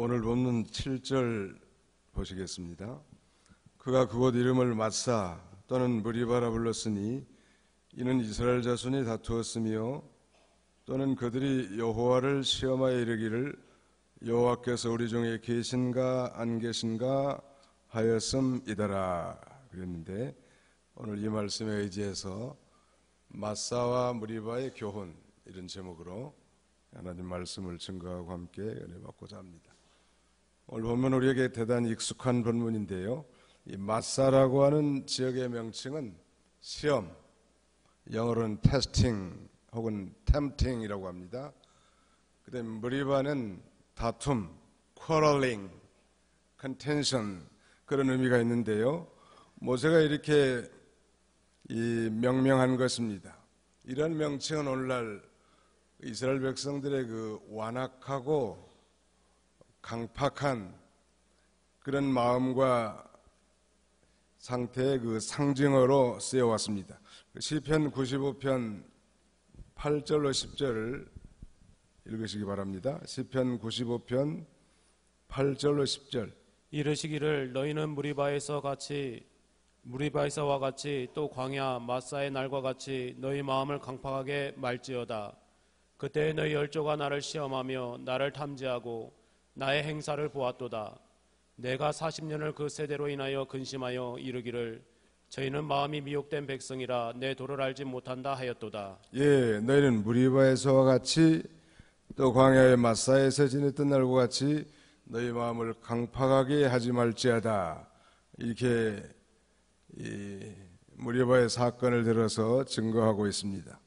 오늘 본문 7절 보시겠습니다. 그가 그곳 이름을 마사 또는 무리바라 불렀으니 이는 이스라엘 자손이 다투었으며 또는 그들이 여호와를 시험하여 이르기를 여호와께서 우리 중에 계신가 안 계신가 하였음이더라 그랬는데, 오늘 이 말씀에 의지해서 마사와 무리바의 교훈, 이런 제목으로 하나님 말씀을 증거하고 함께 은혜 받고자 합니다. 오늘 보면 우리에게 대단히 익숙한 본문인데요, 이 마사라고 하는 지역의 명칭은 시험, 영어로는 테스팅 혹은 템팅이라고 합니다. 그다음에 무리바는 다툼, quarreling, contention, 그런 의미가 있는데요, 모세가 이렇게 명명한 것입니다. 이런 명칭은 오늘날 이스라엘 백성들의 그 완악하고 강팍한 그런 마음과 상태의 그 상징어로 쓰여왔습니다. 시편 95편 8절로 10절을 읽으시기 바랍니다. 시편 95편 8절로 10절. 이르시기를 너희는 무리바에서와 같이 또 광야 마사의 날과 같이 너희 마음을 강팍하게 말지어다. 그때 너희 열조가 나를 시험하며 나를 탐지하고 나의 행사를 보았도다. 내가 40년을 그 세대로 인하여 근심하여 이르기를 저희는 마음이 미혹된 백성이라 내 도를 알지 못한다 하였도다. 예, 너희는 무리바에서와 같이 또 광야의 마사에서 지냈던 날과 같이 너희 마음을 강팍하게 하지 말지어다. 이렇게 무리바의 사건을 들어서 증거하고 있습니다.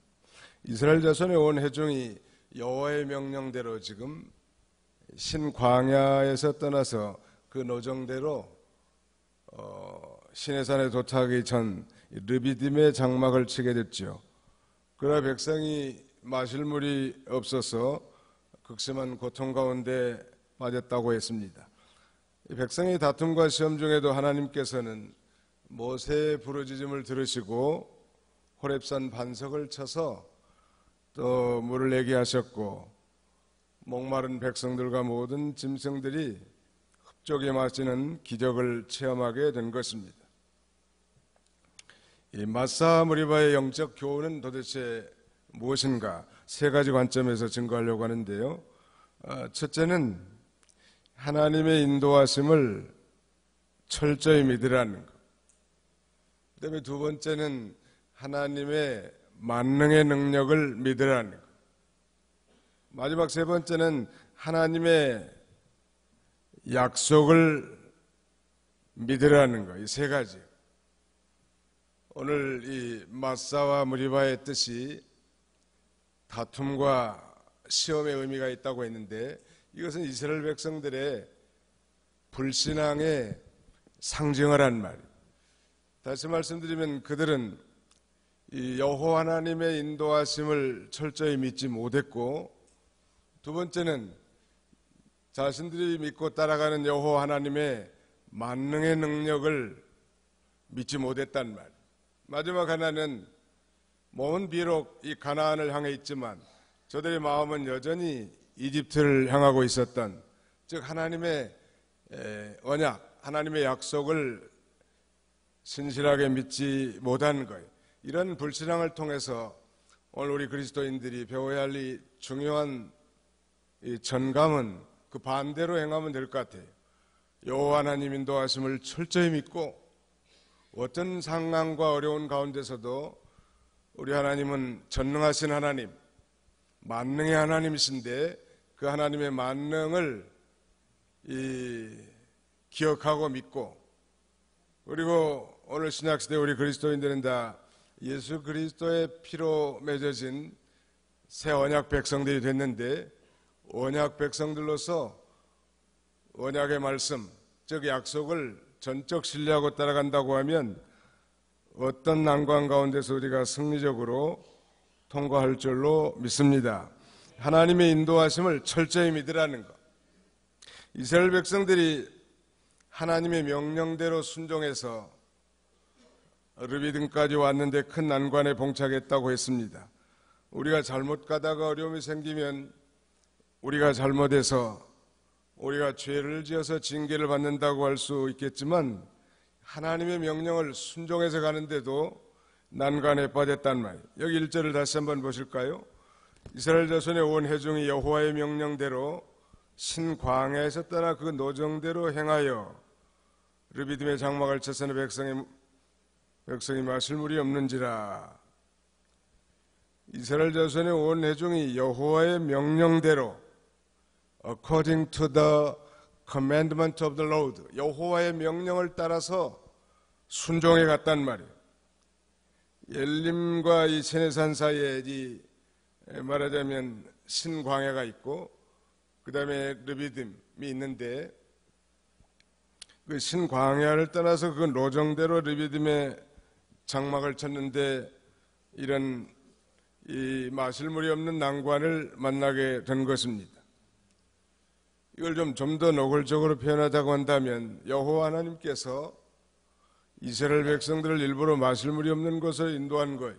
이스라엘 자손의 온 회중이 여호와의 명령대로 지금 신광야에서 떠나서 그 노정대로 시내산에 도착하기 전 르비딤의 장막을 치게 됐죠. 그러나 백성이 마실 물이 없어서 극심한 고통 가운데 빠졌다고 했습니다. 백성의 다툼과 시험 중에도 하나님께서는 모세의 부르짖음을 들으시고 호렙산 반석을 쳐서 또 물을 내게 하셨고, 목마른 백성들과 모든 짐승들이 흡족히 마시는 기적을 체험하게 된 것입니다. 이 마사 무리바의 영적 교훈은 도대체 무엇인가? 세 가지 관점에서 증거하려고 하는데요, 첫째는 하나님의 인도하심을 철저히 믿으라는 것. 그다음에 두 번째는 하나님의 만능의 능력을 믿으라는 것. 마지막 세 번째는 하나님의 약속을 믿으라는 것. 이 세 가지. 오늘 이 마사와 무리바의 뜻이 다툼과 시험의 의미가 있다고 했는데, 이것은 이스라엘 백성들의 불신앙의 상징어란 말이에요. 다시 말씀드리면 그들은 이 여호와 하나님의 인도하심을 철저히 믿지 못했고, 두 번째는 자신들이 믿고 따라가는 여호와 하나님의 만능의 능력을 믿지 못했단 말이에요. 마지막 하나는 몸은 비록 이 가나안을 향해 있지만 저들의 마음은 여전히 이집트를 향하고 있었던, 즉 하나님의 언약, 하나님의 약속을 신실하게 믿지 못한 거예요. 이런 불신앙을 통해서 오늘 우리 그리스도인들이 배워야 할 이 중요한 이 전감은 그 반대로 행하면 될 것 같아요. 여호와 하나님 인도하심을 철저히 믿고 어떤 상황과 어려운 가운데서도 우리 하나님은 전능하신 하나님, 만능의 하나님이신데 그 하나님의 만능을 기억하고 믿고, 그리고 오늘 신약시대 우리 그리스도인들은 다 예수 그리스도의 피로 맺어진 새 언약 백성들이 됐는데, 언약 백성들로서 언약의 말씀, 즉 약속을 전적 신뢰하고 따라간다고 하면 어떤 난관 가운데서 우리가 승리적으로 통과할 줄로 믿습니다. 하나님의 인도하심을 철저히 믿으라는 것. 이스라엘 백성들이 하나님의 명령대로 순종해서 르비딤까지 왔는데 큰 난관에 봉착했다고 했습니다. 우리가 잘못 가다가 어려움이 생기면 우리가 잘못해서 우리가 죄를 지어서 징계를 받는다고 할 수 있겠지만 하나님의 명령을 순종해서 가는데도 난간에 빠졌단 말이에요. 여기 1절을 다시 한번 보실까요? 이스라엘 자손의 온 회중이 여호와의 명령대로 신광야에서 떠나 그 노정대로 행하여 르비딤의 장막을 쳐서는 백성이 마실 물이 없는지라. 이스라엘 자손의 온 회중이 여호와의 명령대로 according to the commandment of the Lord, 여호와의 명령을 따라서 순종해 갔단 말이에요. 엘림과 이 세네산 사이에 말하자면 신광야가 있고 그 다음에 르비딤이 있는데, 그 신광야를 떠나서 그 노정대로 르비딤에 장막을 쳤는데 이런 이 마실 물이 없는 난관을 만나게 된 것입니다. 이걸 좀 더 노골적으로 표현하자고 한다면 여호와 하나님께서 이스라엘 백성들을 일부러 마실 물이 없는 곳을 인도한 거예요.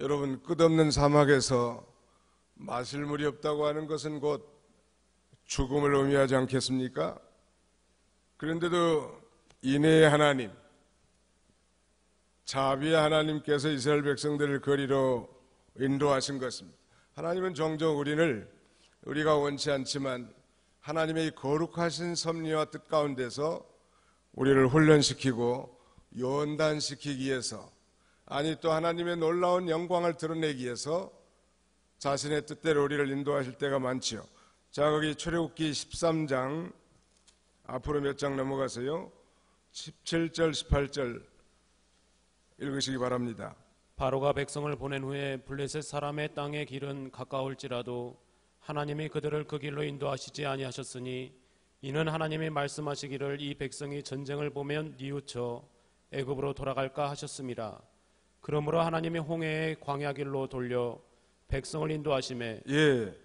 여러분, 끝없는 사막에서 마실 물이 없다고 하는 것은 곧 죽음을 의미하지 않겠습니까? 그런데도 인애의 하나님, 자비의 하나님께서 이스라엘 백성들을 거리로 인도하신 것입니다. 하나님은 종종 우리가 원치 않지만 하나님의 거룩하신 섭리와 뜻 가운데서 우리를 훈련시키고 연단시키기 위해서, 아니 또 하나님의 놀라운 영광을 드러내기 위해서 자신의 뜻대로 우리를 인도하실 때가 많지요. 자, 거기 출애굽기 13장 앞으로 몇 장 넘어가세요. 17절 18절 읽으시기 바랍니다. 바로가 백성을 보낸 후에 블레셋 사람의 땅의 길은 가까울지라도 하나님이 그들을 그 길로 인도하시지 아니하셨으니 이는 하나님이 말씀하시기를 이 백성이 전쟁을 보면 뉘우쳐 애굽으로 돌아갈까 하셨습니다. 그러므로 하나님이 홍해의 광야 길로 돌려 백성을 인도하시매,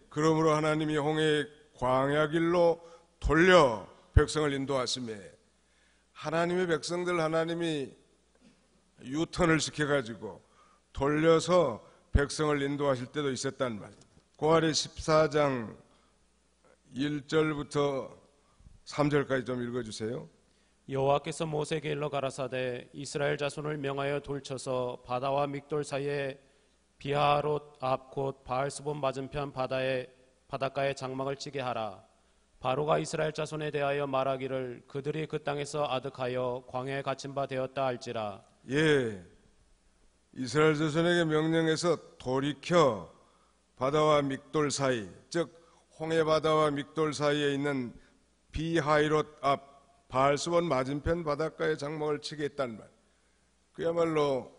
그러므로 하나님이 홍해의 광야 길로 돌려 백성을 인도하시매, 하나님의 백성들 하나님이 유턴을 시켜가지고 돌려서 백성을 인도하실 때도 있었단 말이에요. 그 아래 14장 1절부터 3절까지 좀 읽어주세요. 여호와께서 모세에게 일러 가라사대 이스라엘 자손을 명하여 돌쳐서 바다와 믹돌 사이에 비하롯 앞 곧 바알스본 맞은편 바닷가에 장막을 치게 하라. 바로가 이스라엘 자손에 대하여 말하기를 그들이 그 땅에서 아득하여 광야에 갇힌 바 되었다 할지라. 이스라엘 자손에게 명령해서 돌이켜 바다와 믹돌 사이, 즉 홍해 바다와 믹돌 사이에 있는 비하이롯 앞 바알스본 맞은편 바닷가에 장막을 치게 했단 말. 그야말로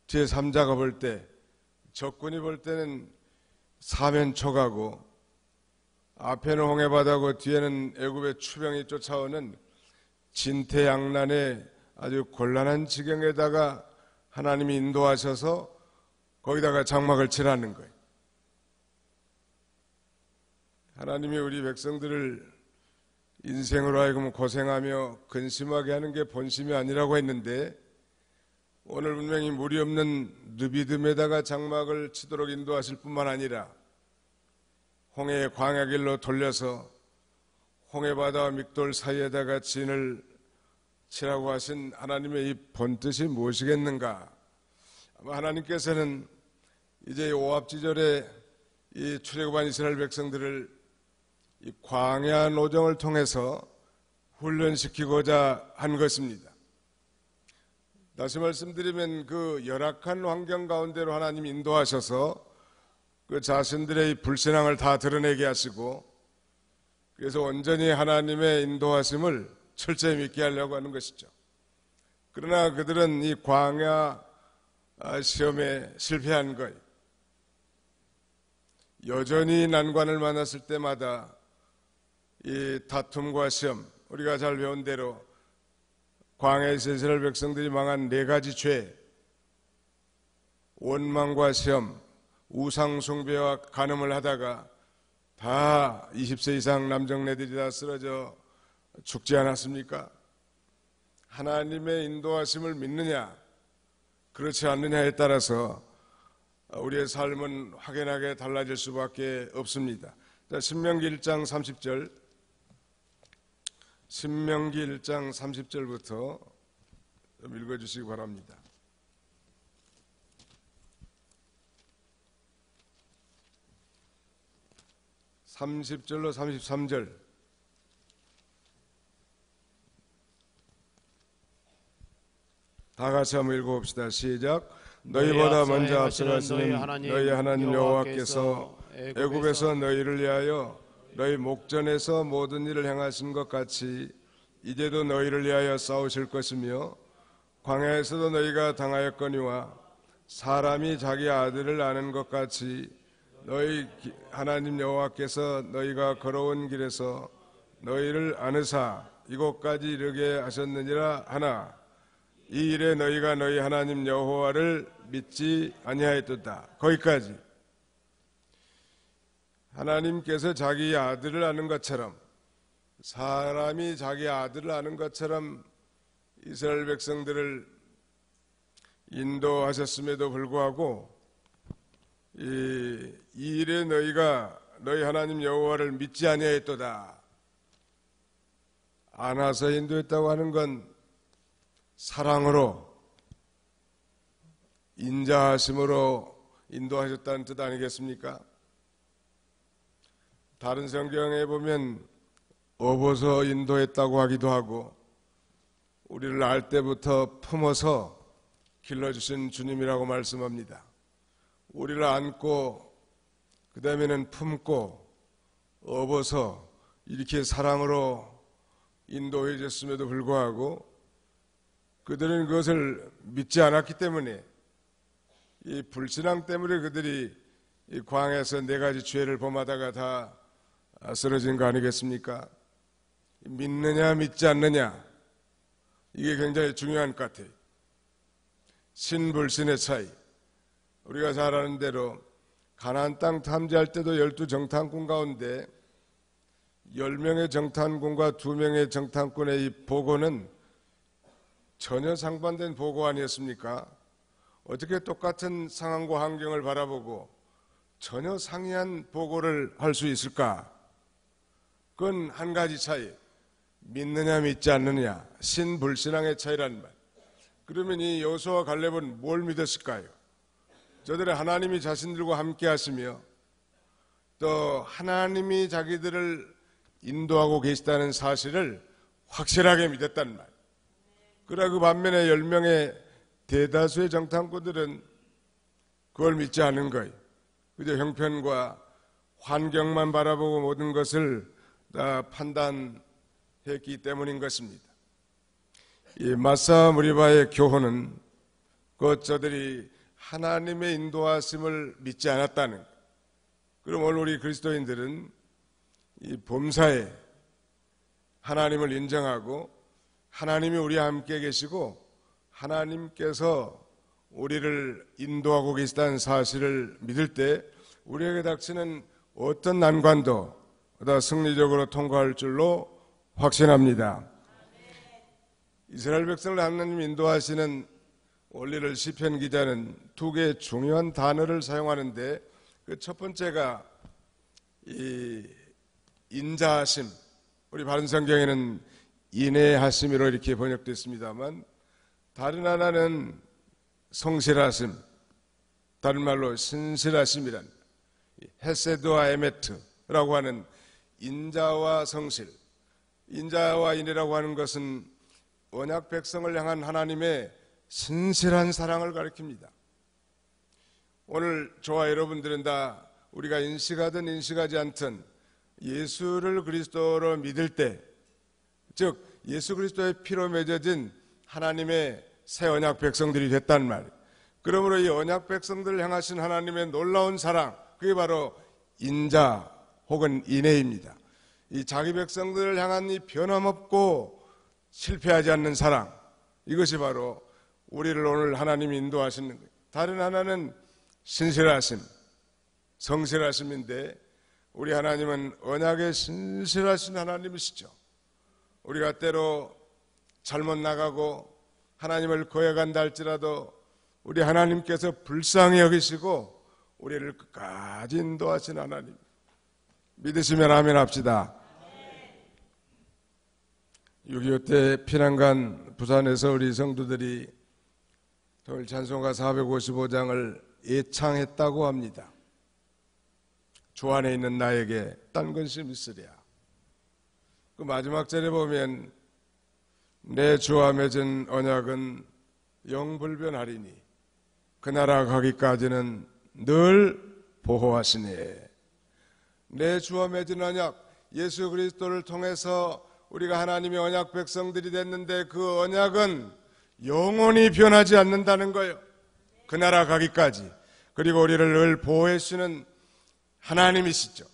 제3자가 볼 때, 적군이 볼 때는 사면초가고 앞에는 홍해 바다고 뒤에는 애굽의 추병이 쫓아오는 진퇴양난의 아주 곤란한 지경에다가 하나님이 인도하셔서 거기다가 장막을 치라는 거예요. 하나님이 우리 백성들을 인생으로 하여금 고생하며 근심하게 하는 게 본심이 아니라고 했는데, 오늘 분명히 물이 없는 르비딤에다가 장막을 치도록 인도하실 뿐만 아니라 홍해의 광야길로 돌려서 홍해바다와 믹돌 사이에다가 진을 치라고 하신 하나님의 이 본뜻이 무엇이겠는가? 아마 하나님께서는 이제 오합지절에 이 출애굽한 이스라엘 백성들을 이 광야 노정을 통해서 훈련시키고자 한 것입니다. 다시 말씀드리면 그 열악한 환경 가운데로 하나님 인도하셔서 그 자신들의 불신앙을 다 드러내게 하시고, 그래서 온전히 하나님의 인도하심을 철저히 믿게 하려고 하는 것이죠. 그러나 그들은 이 광야 시험에 실패한 거예요. 여전히 난관을 만났을 때마다 이 다툼과 시험, 우리가 잘 배운 대로 광야에서 이스라엘 백성들이 망한 4가지 죄, 원망과 시험, 우상숭배와 간음을 하다가 다 20세 이상 남정네들이 다 쓰러져 죽지 않았습니까? 하나님의 인도하심을 믿느냐, 그렇지 않느냐에 따라서 우리의 삶은 확연하게 달라질 수밖에 없습니다. 자, 신명기 1장 30절, 신명기 1장 30절부터 좀 읽어주시기 바랍니다. 30절로 33절. 다 같이 한번 읽어봅시다. 시작. 너희보다 먼저 앞서가시는 너희 하나님 여호와께서 애굽에서 너희를 위하여 너희 목전에서 모든 일을 행하신 것 같이 이제도 너희를 위하여 싸우실 것이며 광야에서도 너희가 당하였거니와 사람이 자기 아들을 아는 것 같이 너희 하나님 여호와께서 너희가 걸어온 길에서 너희를 아느사 이곳까지 이르게 하셨느니라 하나 이 일에 너희가 너희 하나님 여호와를 믿지 아니하였도다. 거기까지. 하나님께서 자기 아들을 아는 것처럼, 사람이 자기 아들을 아는 것처럼 이스라엘 백성들을 인도하셨음에도 불구하고 이 일에 너희가 너희 하나님 여호와를 믿지 아니하였도다. 안아서 인도했다고 하는 건 사랑으로, 인자하심으로 인도하셨다는 뜻 아니겠습니까? 다른 성경에 보면 업어서 인도했다고 하기도 하고 우리를 날 때부터 품어서 길러주신 주님이라고 말씀합니다. 우리를 안고 그 다음에는 품고 업어서 이렇게 사랑으로 인도해 줬음에도 불구하고 그들은 그것을 믿지 않았기 때문에 이 불신앙 때문에 그들이 이 광야에서 네 가지 죄를 범하다가 다 쓰러진 거 아니겠습니까? 믿느냐 믿지 않느냐, 이게 굉장히 중요한 것 같아요. 신불신의 차이. 우리가 잘 아는 대로 가나안 땅 탐지할 때도 12정탐꾼 가운데 10명의 정탐꾼과 2명의 정탐꾼의 이 보고는 전혀 상반된 보고 아니었습니까? 어떻게 똑같은 상황과 환경을 바라보고 전혀 상이한 보고를 할 수 있을까? 그건 한 가지 차이. 믿느냐 믿지 않느냐, 신불신앙의 차이라는 말. 그러면 이 여호수아와 갈렙은 뭘 믿었을까요? 저들은 하나님이 자신들과 함께 하시며 또 하나님이 자기들을 인도하고 계시다는 사실을 확실하게 믿었다는 말. 그러나 그 반면에 10명의 대다수의 정탐꾼들은 그걸 믿지 않은 거예요. 그저 형편과 환경만 바라보고 모든 것을 다 판단했기 때문인 것입니다. 이 마사 무리바의 교훈은 그 저들이 하나님의 인도하심을 믿지 않았다는 것. 그럼 오늘 우리 그리스도인들은 이 범사에 하나님을 인정하고 하나님이 우리와 함께 계시고 하나님께서 우리를 인도하고 계시다는 사실을 믿을 때 우리에게 닥치는 어떤 난관도 다 승리적으로 통과할 줄로 확신합니다. 이스라엘 백성을 하나님 인도하시는 원리를 시편 기자는 두 개의 중요한 단어를 사용하는데 그 첫 번째가 이 인자하심, 우리 바른 성경에는 인애하심으로 이렇게 번역됐습니다만 다른 하나는 성실하심, 다른 말로 신실하심이란 헤세드와 에메트라고 하는 인자와 성실, 인자와 인애라고 하는 것은 언약 백성을 향한 하나님의 신실한 사랑을 가리킵니다. 오늘 저와 여러분들은 다 우리가 인식하든 인식하지 않든 예수를 그리스도로 믿을 때, 즉 예수 그리스도의 피로 맺어진 하나님의 새 언약 백성들이 됐단 말이에요. 그러므로 이 언약 백성들을 향하신 하나님의 놀라운 사랑, 그게 바로 인자 혹은 인애입니다. 이 자기 백성들을 향한 이 변함없고 실패하지 않는 사랑, 이것이 바로 우리를 오늘 하나님이 인도하시는 거예요. 다른 하나는 신실하심, 성실하심인데 우리 하나님은 언약에 신실하신 하나님이시죠. 우리가 때로 잘못 나가고 하나님을 거역한다 할지라도 우리 하나님께서 불쌍히 여기시고 우리를 끝까지 인도하신 하나님. 믿으시면 아멘 합시다. 6.25 때 피난간 부산에서 우리 성도들이 토요일 찬송가 455장을 예창했다고 합니다. 주 안에 있는 나에게 딴 근심 있으랴. 그 마지막 절에 보면 내 주와 맺은 언약은 영불변하리니 그 나라 가기까지는 늘 보호하시네. 내 주와 맺은 언약, 예수 그리스도를 통해서 우리가 하나님의 언약 백성들이 됐는데 그 언약은 영원히 변하지 않는다는 거예요. 그 나라 가기까지. 그리고 우리를 늘 보호해 주시는 하나님이시죠.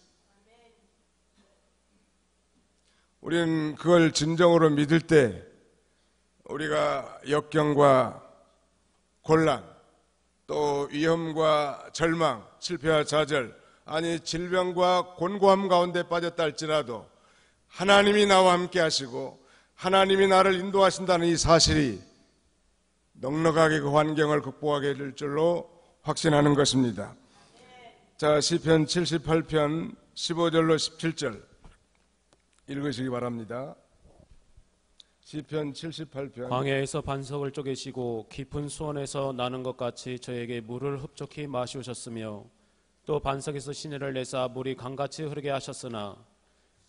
우리는 그걸 진정으로 믿을 때 우리가 역경과 곤란, 또 위험과 절망, 실패와 좌절, 아니 질병과 곤고함 가운데 빠졌다 할지라도 하나님이 나와 함께 하시고 하나님이 나를 인도하신다는 이 사실이 넉넉하게 그 환경을 극복하게 될 줄로 확신하는 것입니다. 자, 시편 78편 15절로 17절 읽으시기 바랍니다. 시편 78편. 광야에서 반석을 쪼개시고 깊은 수원에서 나는 것 같이 저에게 물을 흡족히 마시우셨으며 또 반석에서 시내를 내사 물이 강같이 흐르게 하셨으나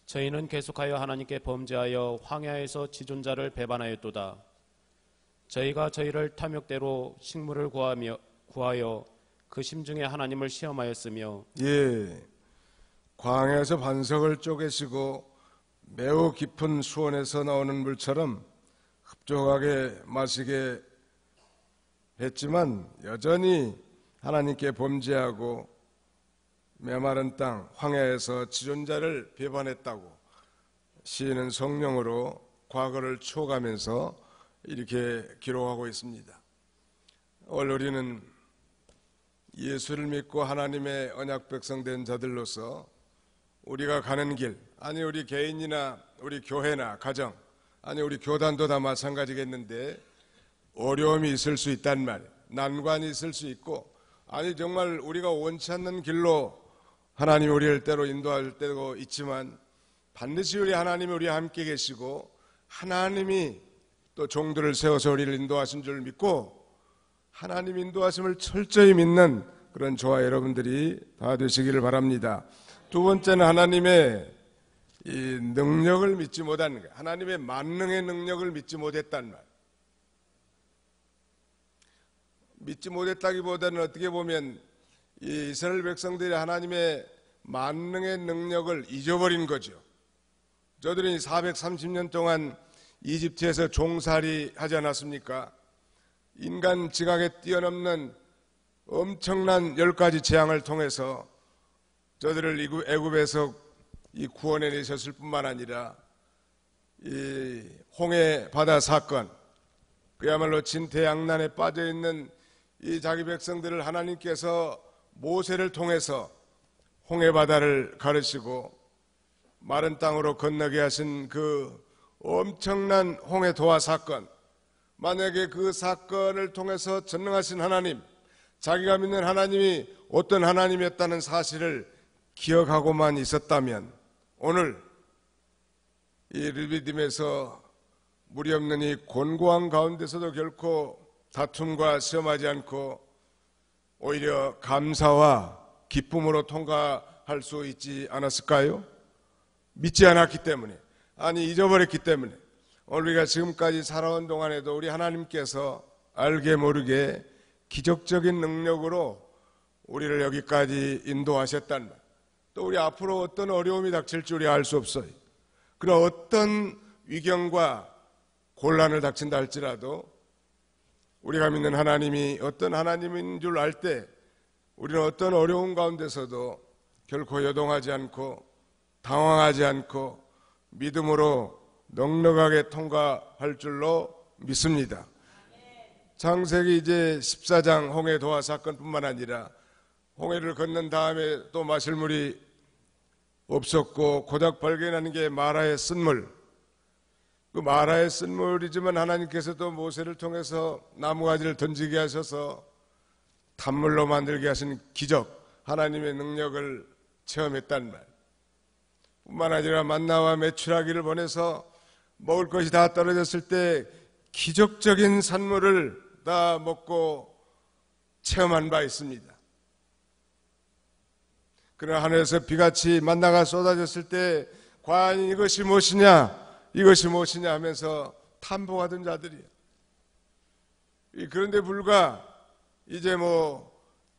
저희는 계속하여 하나님께 범죄하여 황야에서 지존자를 배반하였도다. 저희가 저희를 탐욕대로 식물을 구하여 그 심중에 하나님을 시험하였으며 예, 광야에서 반석을 쪼개시고 매우 깊은 수원에서 나오는 물처럼 흡족하게 마시게 했지만 여전히 하나님께 범죄하고 메마른 땅 황야에서 지존자를 배반했다고 시인은 성령으로 과거를 추억하면서 이렇게 기록하고 있습니다. 오늘 우리는 예수를 믿고 하나님의 언약 백성 된 자들로서 우리가 가는 길, 아니 우리 개인이나 우리 교회나 가정, 아니 우리 교단도 다 마찬가지겠는데 어려움이 있을 수 있단 말이에요. 난관이 있을 수 있고, 아니 정말 우리가 원치 않는 길로 하나님이 우리를 때로 인도할 때도 있지만 반드시 우리 하나님이 우리와 함께 계시고 하나님이 또 종들을 세워서 우리를 인도하신 줄 믿고 하나님 인도하심을 철저히 믿는 그런 저와 여러분들이 다 되시기를 바랍니다. 두 번째는 하나님의 이 능력을 믿지 못하는 거예요. 하나님의 만능의 능력을 믿지 못했단 말. 믿지 못했다기보다는 어떻게 보면 이 이스라엘 백성들이 하나님의 만능의 능력을 잊어버린 거죠. 저들이 430년 동안 이집트에서 종살이 하지 않았습니까? 인간 지각에 뛰어넘는 엄청난 10가지 재앙을 통해서 저들을 애굽에서 이 구원해 내셨을 뿐만 아니라 이 홍해 바다 사건, 그야말로 진퇴양난에 빠져있는 이 자기 백성들을 하나님께서 모세를 통해서 홍해 바다를 가르치고 마른 땅으로 건너게 하신 그 엄청난 홍해 도화 사건, 만약에 그 사건을 통해서 전능하신 하나님, 자기가 믿는 하나님이 어떤 하나님이었다는 사실을 기억하고만 있었다면 오늘 이 르비딤에서 물이 없는 이 곤고한 가운데서도 결코 다툼과 시험하지 않고 오히려 감사와 기쁨으로 통과할 수 있지 않았을까요? 믿지 않았기 때문에, 아니 잊어버렸기 때문에. 오늘 우리가 지금까지 살아온 동안에도 우리 하나님께서 알게 모르게 기적적인 능력으로 우리를 여기까지 인도하셨단 말. 또 우리 앞으로 어떤 어려움이 닥칠지 우리가 알 수 없어요. 그런 어떤 위경과 곤란을 닥친다 할지라도 우리가 믿는 하나님이 어떤 하나님인 줄 알 때 우리는 어떤 어려움 가운데서도 결코 요동하지 않고 당황하지 않고 믿음으로 넉넉하게 통과할 줄로 믿습니다. 창세기 이제 14장 홍해 도화 사건뿐만 아니라 홍해를 건넌 다음에 또 마실 물이 없었고 고작 발견하는 게 마라의 쓴물, 그 마라의 쓴물이지만 하나님께서도 모세를 통해서 나무가지를 던지게 하셔서 단물로 만들게 하신 기적, 하나님의 능력을 체험했단 말. 뿐만 아니라 만나와 메추라기를 보내서 먹을 것이 다 떨어졌을 때 기적적인 산물을 다 먹고 체험한 바 있습니다. 그러나 하늘에서 비같이 만나가 쏟아졌을 때 과연 이것이 무엇이냐 하면서 탐복하던 자들이에요. 그런데 불과 이제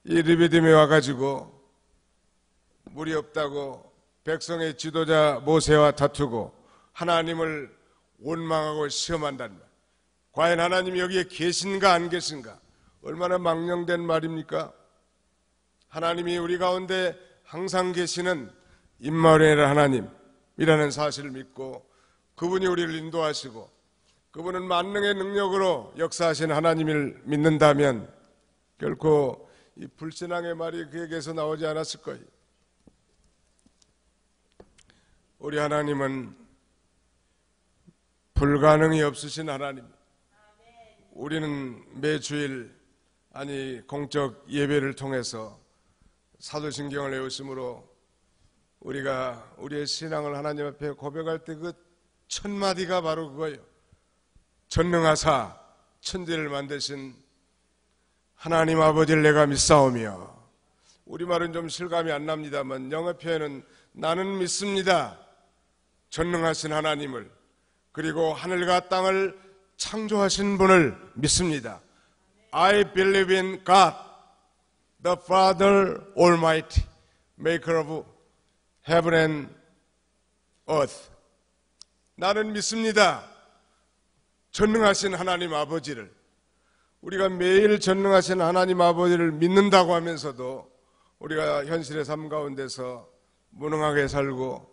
이 르비딤에 와가지고 물이 없다고 백성의 지도자 모세와 다투고 하나님을 원망하고 시험한단 말. 과연 하나님이 여기에 계신가 안 계신가? 얼마나 망령된 말입니까? 하나님이 우리 가운데 항상 계시는 임마누엘 하나님이라는 사실을 믿고 그분이 우리를 인도하시고 그분은 만능의 능력으로 역사하신 하나님을 믿는다면 결코 이 불신앙의 말이 그에게서 나오지 않았을 거예요. 우리 하나님은 불가능이 없으신 하나님. 우리는 매주일 공적 예배를 통해서 사도신경을 외우심으로 우리가 우리의 신앙을 하나님 앞에 고백할 때 그 첫 마디가 바로 그거예요. 전능하사 천지를 만드신 하나님 아버지를 내가 믿사오며, 우리말은 좀 실감이 안 납니다만 영어 표현은 나는 믿습니다. 전능하신 하나님을, 그리고 하늘과 땅을 창조하신 분을 믿습니다. I believe in God, the Father Almighty, maker of heaven and earth. 나는 믿습니다. 전능하신 하나님 아버지를. 우리가 매일 전능하신 하나님 아버지를 믿는다고 하면서도 우리가 현실의 삶 가운데서 무능하게 살고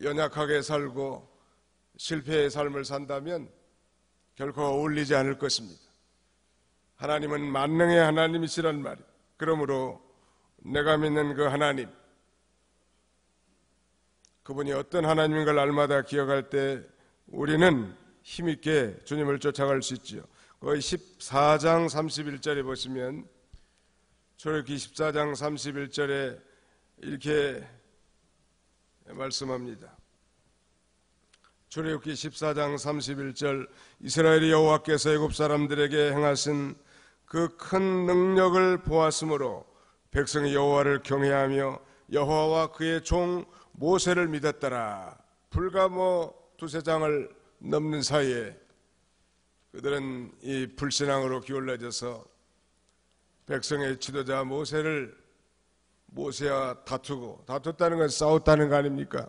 연약하게 살고 실패의 삶을 산다면 결코 어울리지 않을 것입니다. 하나님은 만능의 하나님이시란 말이에요. 그러므로 내가 믿는 그 하나님, 그분이 어떤 하나님인 걸 날마다 기억할 때 우리는 힘있게 주님을 쫓아갈 수 있지요. 거의 14장 31절에 보시면, 출애굽기 14장 31절에 이렇게 말씀합니다. 출애굽기 14장 31절, 이스라엘의 여호와께서 애굽 사람들에게 행하신 그 큰 능력을 보았으므로 백성이 여호와를 경외하며 여호와와 그의 종 모세를 믿었더라. 불과 두세 장을 넘는 사이에 그들은 이 불신앙으로 기울어져서 백성의 지도자 모세와 다퉜다는 건 싸웠다는 거 아닙니까?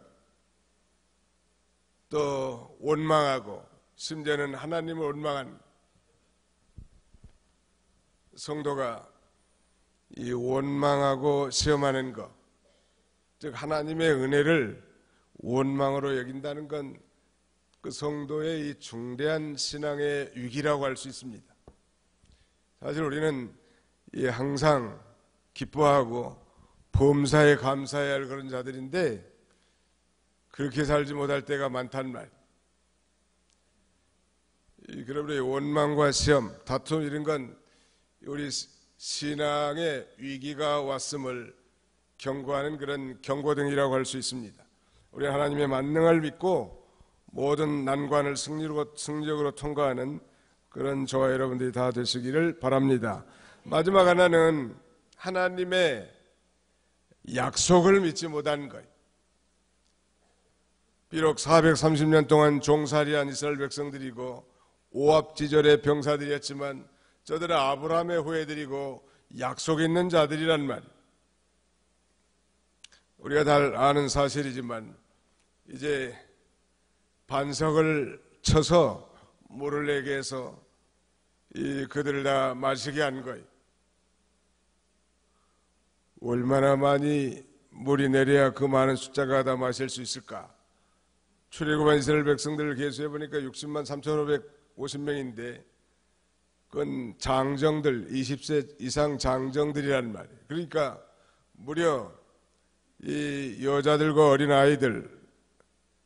또 원망하고, 심지어는 하나님을 원망한 성도가 이 원망하고 시험하는 것, 즉 하나님의 은혜를 원망으로 여긴다는 건 그 성도의 이 중대한 신앙의 위기라고 할 수 있습니다. 사실 우리는 항상 기뻐하고 범사에 감사해야 할 그런 자들인데 그렇게 살지 못할 때가 많단 말. 그러므로 원망과 시험, 다툼 이런 건 우리 신앙의 위기가 왔음을 경고하는 그런 경고등이라고 할 수 있습니다. 우리 하나님의 만능을 믿고 모든 난관을 승리적으로 통과하는 그런 저와 여러분들이 다 되시기를 바랍니다. 마지막 하나는 하나님의 약속을 믿지 못한 거예요. 비록 430년 동안 종살이한 이스라엘 백성들이고 오합지졸의 병사들이었지만 저들은 아브라함의 후예들이고 약속 있는 자들이란 말이에요. 우리가 잘 아는 사실이지만 이제 반석을 쳐서 물을 내게 해서 그들을 다 마시게 한 거예요. 얼마나 많이 물이 내려야 그 많은 숫자가 다 마실 수 있을까? 출애굽한 이스라엘 백성들을 계수해 보니까 60만 3,550명인데 그건 장정들, 20세 이상 장정들이란 말이에요. 그러니까 무려 이 여자들과 어린 아이들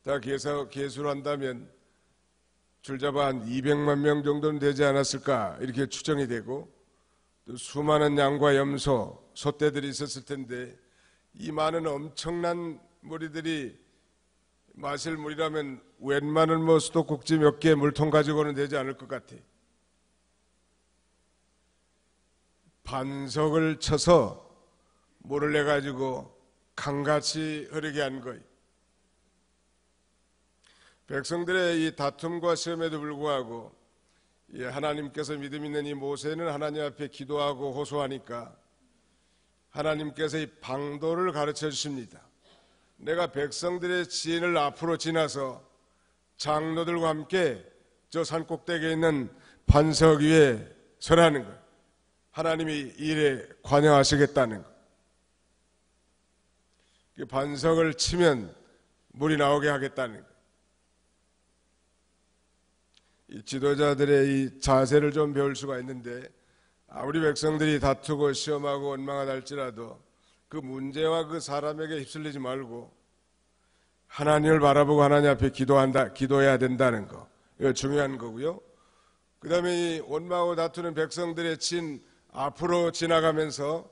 다 계수를 한다면 줄잡아 한 200만 명 정도는 되지 않았을까 이렇게 추정이 되고, 또 수많은 양과 염소, 소떼들이 있었을 텐데 이 많은 엄청난 무리들이 마실 물이라면 웬만한 뭐 수도꼭지 몇 개 물통 가지고는 되지 않을 것 같아. 반석을 쳐서 물을 내 가지고 강같이 흐르게 한 거예요. 백성들의 이 다툼과 시험에도 불구하고 하나님께서 믿음 있는 이 모세는 하나님 앞에 기도하고 호소하니까 하나님께서 이 방도를 가르쳐 주십니다. 내가 백성들의 진을 앞으로 지나서 장로들과 함께 저 산꼭대기에 있는 반석 위에 서라는 거예요. 하나님이 일에 관여하시겠다는 거예요. 그 반석을 치면 물이 나오게 하겠다는 거예요. 이 지도자들의 이 자세를 좀 배울 수가 있는데, 아무리 백성들이 다투고 시험하고 원망하다 할지라도 그 문제와 그 사람에게 휩쓸리지 말고 하나님을 바라보고 하나님 앞에 기도해야 된다는 거, 이거 중요한 거고요. 그 다음에 이 원망하고 다투는 백성들의 진 앞으로 지나가면서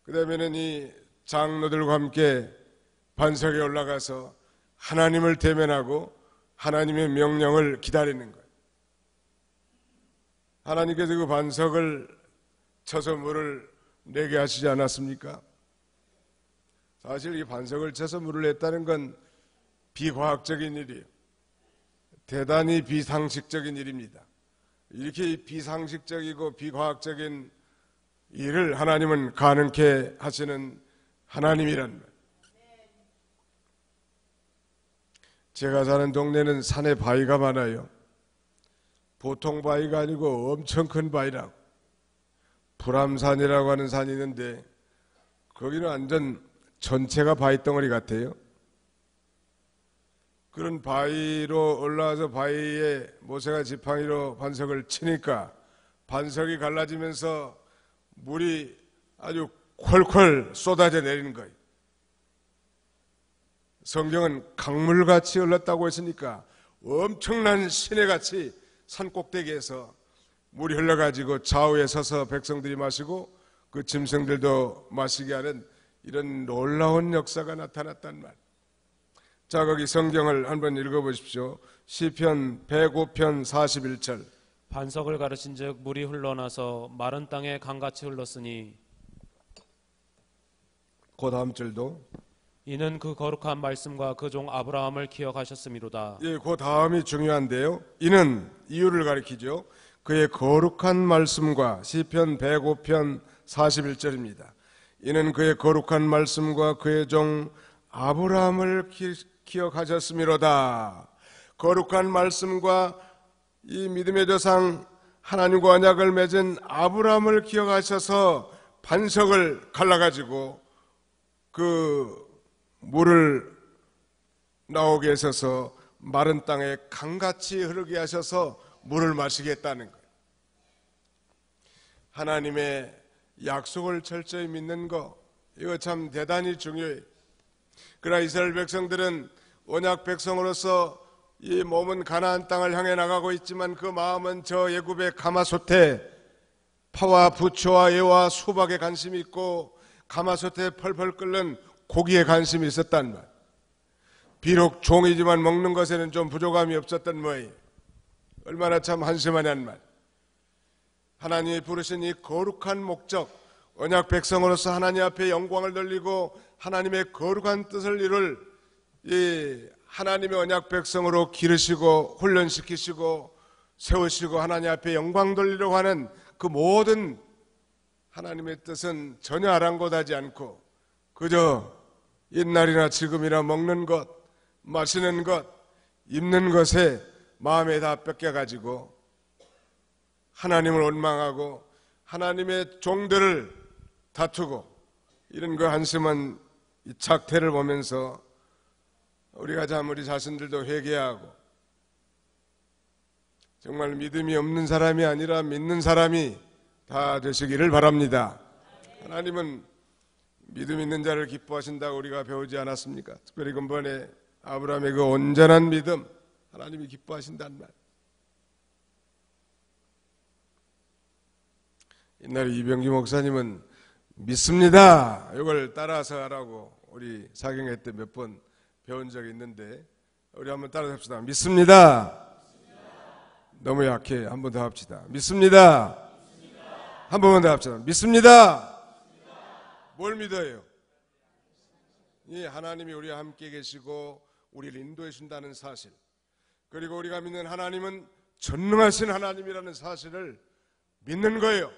그 다음에는 이 장로들과 함께 반석에 올라가서 하나님을 대면하고 하나님의 명령을 기다리는 거예요. 하나님께서 그 반석을 쳐서 물을 내게 하시지 않았습니까? 사실 이 반석을 쳐서 물을 냈다는 건 비과학적인 일이에요. 대단히 비상식적인 일입니다. 이렇게 비상식적이고 비과학적인 일을 하나님은 가능케 하시는 하나님이란 말. 제가 사는 동네는 산에 바위가 많아요. 보통 바위가 아니고 엄청 큰 바위라고, 불암산이라고 하는 산이 있는데 거기는 완전 전체가 바위 덩어리 같아요. 그런 바위로 올라와서 바위에 모세가 지팡이로 반석을 치니까 반석이 갈라지면서 물이 아주 콸콸 쏟아져 내리는 거예요. 성경은 강물같이 흘렀다고 했으니까 엄청난 시내같이 산꼭대기에서 물이 흘러가지고 좌우에 서서 백성들이 마시고 그 짐승들도 마시게 하는 이런 놀라운 역사가 나타났단 말. 자, 거기 성경을 한번 읽어보십시오. 시편 105편 41절. 반석을 가르친즉 물이 흘러나서 마른 땅에 강같이 흘렀으니, 그 다음 절도. 이는 그 거룩한 말씀과 그 종 아브라함을 기억하셨음이로다. 예, 그 다음이 중요한데요. 이는 이유를 가리키죠. 그의 거룩한 말씀과, 시편 105편 41절입니다. 이는 그의 거룩한 말씀과 그의 종 아브라함을 기억하셨음이로다. 거룩한 말씀과 이 믿음의 조상 하나님과 언약을 맺은 아브라함을 기억하셔서 반석을 갈라가지고 그 물을 나오게 하셔서 마른 땅에 강같이 흐르게 하셔서 물을 마시겠다는 거예요. 하나님의 약속을 철저히 믿는 거, 이거 참 대단히 중요해요. 그러나 이스라엘 백성들은 언약 백성으로서 이 몸은 가나안 땅을 향해 나가고 있지만 그 마음은 저 애굽의 가마솥에 파와 부초와 애와 수박에 관심이 있고 가마솥에 펄펄 끓는 고기에 관심이 있었단 말. 비록 종이지만 먹는 것에는 좀 부족함이 없었던 모양. 얼마나 참 한심하냔 말. 하나님이 부르신 이 거룩한 목적, 언약 백성으로서 하나님 앞에 영광을 돌리고 하나님의 거룩한 뜻을 이룰 이 하나님의 언약 백성으로 기르시고 훈련시키시고 세우시고 하나님 앞에 영광 돌리려고 하는 그 모든 하나님의 뜻은 전혀 아랑곳하지 않고 그저 옛날이나 지금이나 먹는 것, 마시는 것, 입는 것에 마음에 다 뺏겨가지고 하나님을 원망하고 하나님의 종들을 다투고 이런 그 한심한 이 작태를 보면서 우리가 참 우리 자신들도 회개하고 정말 믿음이 없는 사람이 아니라 믿는 사람이 다 되시기를 바랍니다. 하나님은 믿음 있는 자를 기뻐하신다고 우리가 배우지 않았습니까? 특별히 근본에 아브라함의 그 온전한 믿음, 하나님이 기뻐하신단 말. 옛날에 이병기 목사님은 믿습니다, 이걸 따라서 하라고 우리 사경회 때 몇 번 배운 적이 있는데 우리 한번 따라 합시다. 믿습니다. 너무 약해. 한 번 더 합시다. 믿습니다. 한 번만 더 합시다. 믿습니다. 뭘 믿어요? 이 하나님이 우리와 함께 계시고 우리를 인도해 준다는 사실, 그리고 우리가 믿는 하나님은 전능하신 하나님이라는 사실을 믿는 거예요.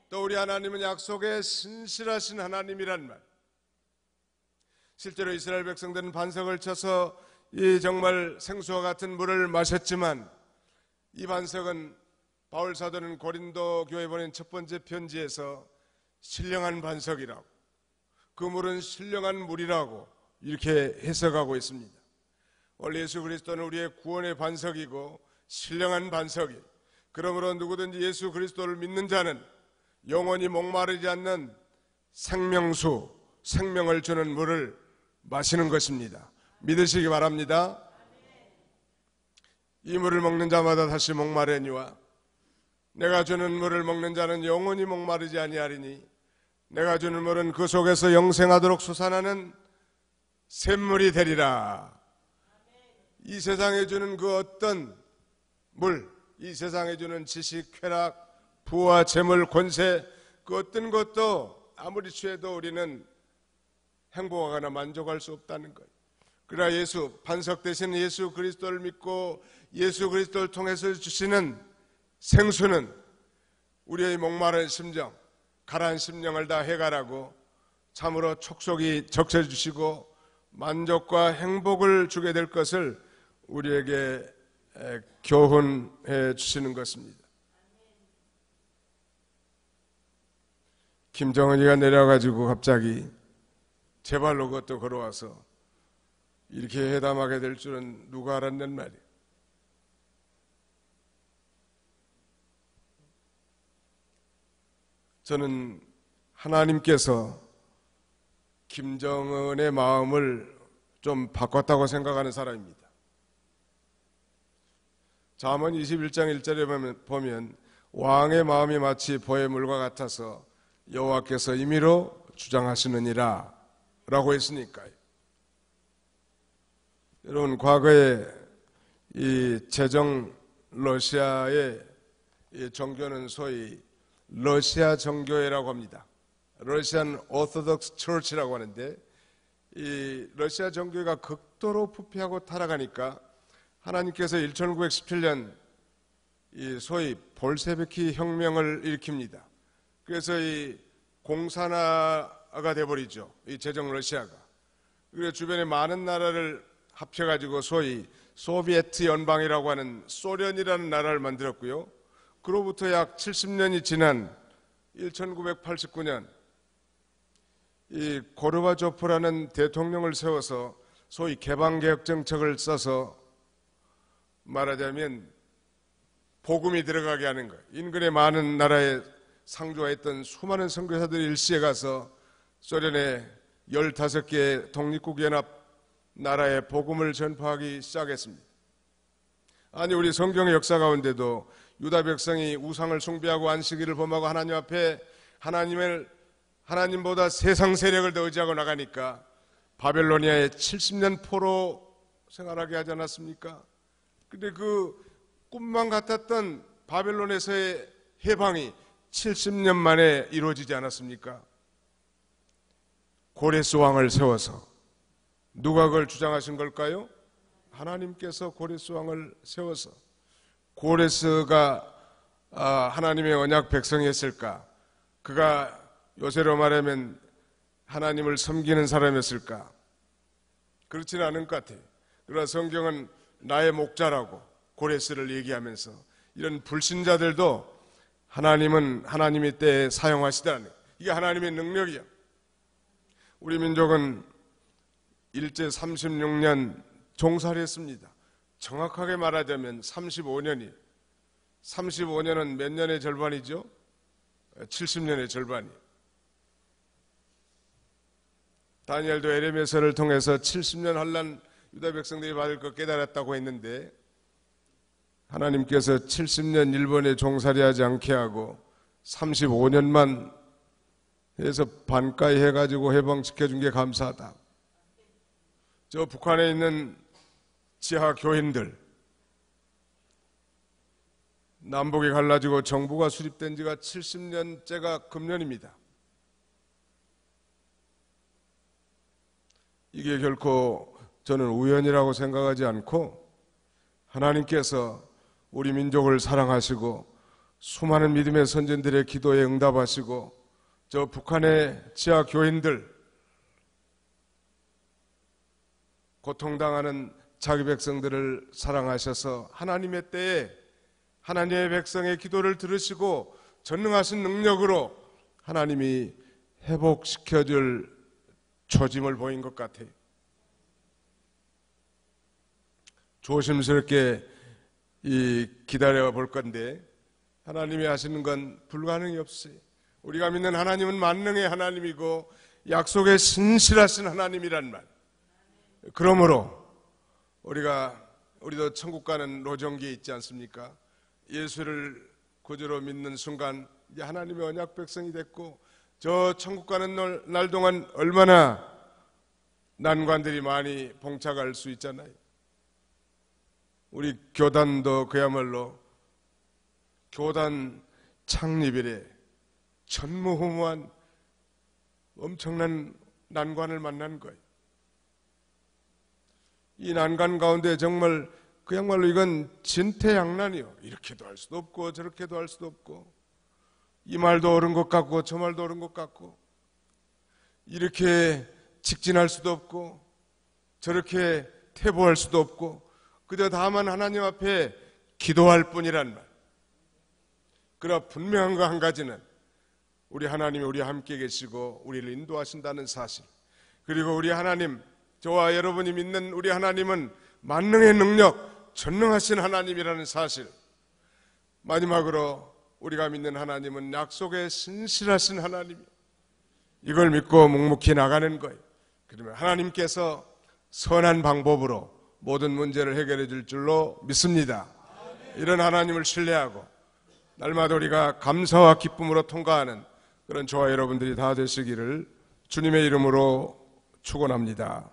또 우리 하나님은 약속에 신실하신 하나님이란 말. 실제로 이스라엘 백성들은 반석을 쳐서 이 정말 생수와 같은 물을 마셨지만, 이 반석은 바울 사도는 고린도 교회에 보낸 첫 번째 편지에서 신령한 반석이라고, 그 물은 신령한 물이라고 이렇게 해석하고 있습니다. 원래 예수 그리스도는 우리의 구원의 반석이고 신령한 반석이, 그러므로 누구든지 예수 그리스도를 믿는 자는 영원히 목마르지 않는 생명수, 생명을 주는 물을 마시는 것입니다. 믿으시기 바랍니다. 이 물을 먹는 자마다 다시 목마르니와 내가 주는 물을 먹는 자는 영원히 목마르지 아니하리니 내가 주는 물은 그 속에서 영생하도록 솟아나는 샘물이 되리라. 이 세상에 주는 그 어떤 물, 이 세상에 주는 지식, 쾌락, 부와 재물, 권세, 그 어떤 것도 아무리 취해도 우리는 행복하거나 만족할 수 없다는 거예요. 그러나 예수, 반석 되시는 예수 그리스도를 믿고 예수 그리스도를 통해서 주시는 생수는 우리의 목마른 심정, 가라앉은 심령을 다 해결하고 참으로 촉속이 적셔주시고 만족과 행복을 주게 될 것을 우리에게 교훈해 주시는 것입니다. 김정은이가 내려가지고 갑자기 제 발로 그것도 걸어와서 이렇게 회담하게 될 줄은 누가 알았냔 말이에요. 저는 하나님께서 김정은의 마음을 좀 바꿨다고 생각하는 사람입니다. 잠언 21장 1절에 보면 왕의 마음이 마치 보혜물과 같아서 여호와께서 임의로 주장하시느니라 라고 했으니까요. 여러분, 과거에 이 제정 러시아의 이 종교는 소위 러시아 정교회라고 합니다. 러시안 오토독스 처치라고 하는데, 이 러시아 정교회가 극도로 부패하고 타락하니까 하나님께서 1917년 이 소위 볼셰비키 혁명을 일으킵니다. 그래서 이 공산화가 돼버리죠. 이 제정 러시아가. 그래서 주변에 많은 나라를 합쳐가지고 소위 소비에트 연방이라고 하는 소련이라는 나라를 만들었고요. 그로부터 약 70년이 지난 1989년 이 고르바초프라는 대통령을 세워서 소위 개방개혁 정책을 써서 말하자면 복음이 들어가게 하는 거예요. 인근의 많은 나라에 상주하 있던 수많은 선교사들이 일시에 가서 소련의 15개 독립국연합 나라에 복음을 전파하기 시작했습니다. 아니, 우리 성경의 역사 가운데도 유다 백성이 우상을 숭배하고 안식일을 범하고 하나님 앞에 하나님보다 세상 세력을 더 의지하고 나가니까 바벨로니아에 70년 포로 생활하게 하지 않았습니까? 근데 그 꿈만 같았던 바벨론에서의 해방이 70년 만에 이루어지지 않았습니까? 고레스 왕을 세워서. 누가 그걸 주장하신 걸까요? 하나님께서 고레스 왕을 세워서. 고레스가 하나님의 언약 백성이었을까? 그가 요새로 말하면 하나님을 섬기는 사람이었을까? 그렇지는 않은 것 같아요. 그러나 성경은 나의 목자라고 고레스를 얘기하면서 이런 불신자들도 하나님은 하나님의 때에 사용하시다는 거예요. 이게 하나님의 능력이야. 우리 민족은 일제 36년 종살이 했습니다. 정확하게 말하자면 35년이에요. 35년은 몇 년의 절반이죠? 70년의 절반이에요. 다니엘도 에레미야서를 통해서 70년 환난 유다 백성들이 받을 것 깨달았다고 했는데, 하나님께서 70년 일본에 종살이하지 않게 하고 35년만 해서 반가이 해가지고 해방시켜준 게 감사하다. 저 북한에 있는 지하 교인들, 남북이 갈라지고 정부가 수립된 지가 70년째가 금년입니다. 이게 결코 저는 우연이라고 생각하지 않고 하나님께서 우리 민족을 사랑하시고 수많은 믿음의 선진들의 기도에 응답하시고 저 북한의 지하 교인들, 고통당하는 자기 백성들을 사랑하셔서 하나님의 때에 하나님의 백성의 기도를 들으시고 전능하신 능력으로 하나님이 회복시켜줄 초짐을 보인 것 같아요. 조심스럽게 기다려 볼 건데 하나님이 하시는 건 불가능이 없어요. 우리가 믿는 하나님은 만능의 하나님이고 약속에 신실하신 하나님이란 말. 그러므로 우리도 천국 가는 로정기에 있지 않습니까? 예수를 구주로 믿는 순간 이제 하나님의 언약 백성이 됐고 저 천국 가는 날 동안 얼마나 난관들이 많이 봉착할 수 있잖아요. 우리 교단도 그야말로 교단 창립 이래 전무후무한 엄청난 난관을 만난 거예요. 이 난관 가운데 정말 그야말로 이건 진퇴양난이요. 이렇게도 할 수도 없고 저렇게도 할 수도 없고 이 말도 옳은 것 같고 저 말도 옳은 것 같고 이렇게 직진할 수도 없고 저렇게 퇴보할 수도 없고 그저 다만 하나님 앞에 기도할 뿐이란 말. 그러나 분명한 거 한 가지는 우리 하나님이 우리와 함께 계시고 우리를 인도하신다는 사실, 그리고 우리 하나님, 저와 여러분이 믿는 우리 하나님은 만능의 능력, 전능하신 하나님이라는 사실, 마지막으로 우리가 믿는 하나님은 약속에 신실하신 하나님이에요. 이걸 믿고 묵묵히 나가는 거예요. 그러면 하나님께서 선한 방법으로 모든 문제를 해결해 줄 줄로 믿습니다. 이런 하나님을 신뢰하고 날마다 우리가 감사와 기쁨으로 통과하는 그런 저와 여러분들이 다 되시기를 주님의 이름으로 축원합니다.